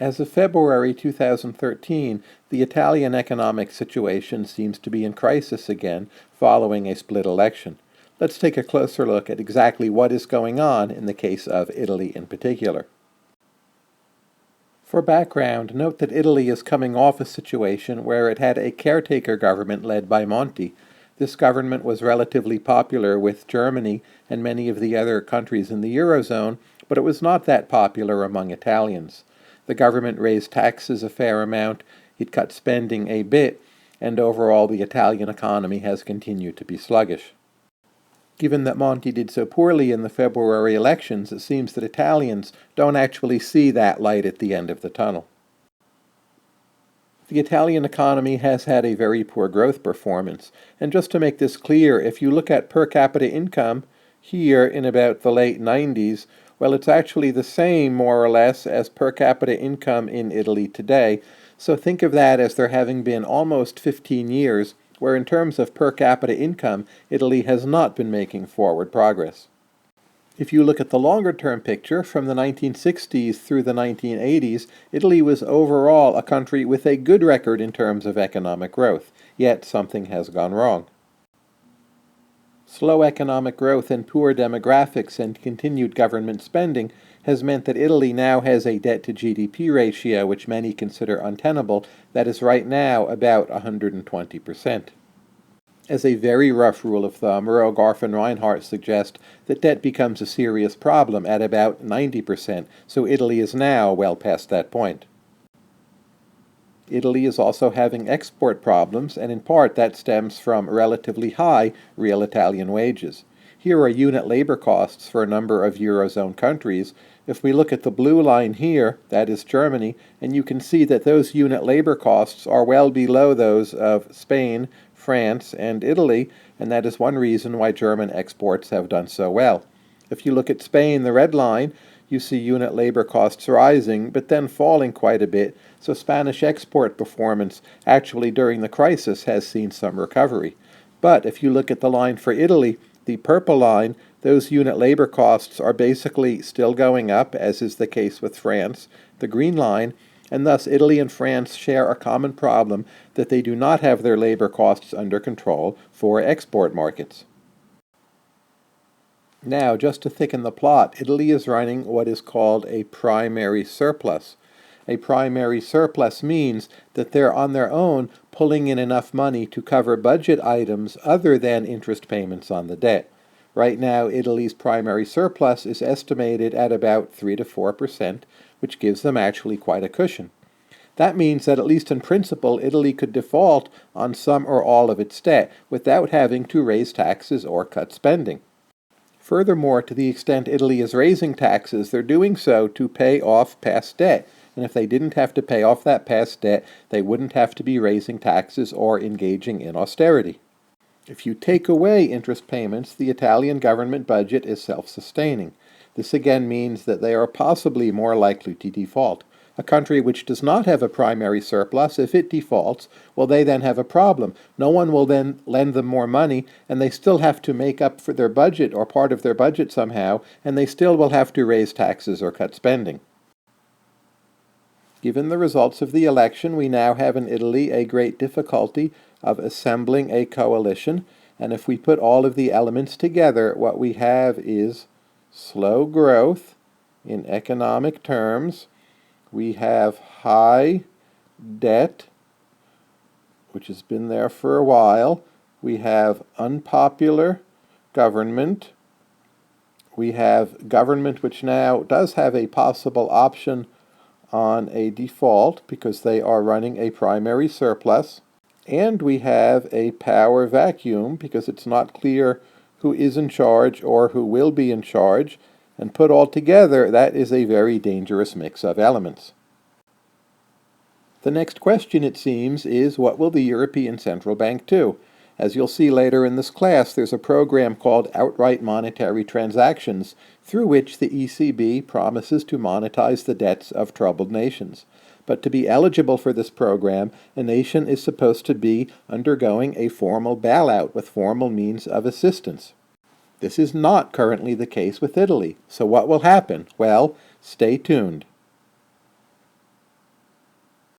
As of February 2013, the Italian economic situation seems to be in crisis again following a split election. Let's take a closer look at exactly what is going on in the case of Italy in particular. For background, note that Italy is coming off a situation where it had a caretaker government led by Monti. This government was relatively popular with Germany and many of the other countries in the Eurozone, but it was not that popular among Italians. The government raised taxes a fair amount, it cut spending a bit, and overall the Italian economy has continued to be sluggish. Given that Monti did so poorly in the February elections, it seems that Italians don't actually see that light at the end of the tunnel. The Italian economy has had a very poor growth performance, and just to make this clear, if you look at per capita income here in about the late 90s, well, it's actually the same, more or less, as per capita income in Italy today. So think of that as there having been almost 15 years where in terms of per capita income, Italy has not been making forward progress. If you look at the longer-term picture, from the 1960s through the 1980s, Italy was overall a country with a good record in terms of economic growth, yet something has gone wrong. Slow economic growth and poor demographics and continued government spending has meant that Italy now has a debt-to-GDP ratio which many consider untenable that is right now about 120%. As a very rough rule of thumb, Rogoff and Reinhardt suggest that debt becomes a serious problem at about 90%, so Italy is now well past that point. Italy is also having export problems, and in part that stems from relatively high real Italian wages. Here are unit labor costs for a number of Eurozone countries. If we look at the blue line here, that is Germany, and you can see that those unit labor costs are well below those of Spain, France, and Italy, and that is one reason why German exports have done so well. If you look at Spain, the red line, you see unit labor costs rising, but then falling quite a bit, so Spanish export performance actually during the crisis has seen some recovery. But if you look at the line for Italy, the purple line, those unit labor costs are basically still going up, as is the case with France, the green line, and thus Italy and France share a common problem that they do not have their labor costs under control for export markets. Now, just to thicken the plot, Italy is running what is called a primary surplus. A primary surplus means that they're on their own pulling in enough money to cover budget items other than interest payments on the debt. Right now, Italy's primary surplus is estimated at about 3 to 4%, which gives them actually quite a cushion. That means that at least in principle, Italy could default on some or all of its debt without having to raise taxes or cut spending. Furthermore, to the extent Italy is raising taxes, they're doing so to pay off past debt. And if they didn't have to pay off that past debt, they wouldn't have to be raising taxes or engaging in austerity. If you take away interest payments, the Italian government budget is self-sustaining. This again means that they are possibly more likely to default. A country which does not have a primary surplus, if it defaults, well, they then have a problem. No one will then lend them more money, and they still have to make up for their budget or part of their budget somehow, and they still will have to raise taxes or cut spending. Given the results of the election, we now have in Italy a great difficulty of assembling a coalition, and if we put all of the elements together, what we have is slow growth in economic terms. We have high debt, which has been there for a while. We have unpopular government. We have government which now does have a possible option on a default because they are running a primary surplus. And we have a power vacuum because it's not clear who is in charge or who will be in charge. And put all together, that is a very dangerous mix of elements. The next question, it seems, is what will the European Central Bank do? As you'll see later in this class, there's a program called Outright Monetary Transactions, through which the ECB promises to monetize the debts of troubled nations. But to be eligible for this program, a nation is supposed to be undergoing a formal bailout with formal means of assistance. This is not currently the case with Italy. So what will happen? Well, stay tuned.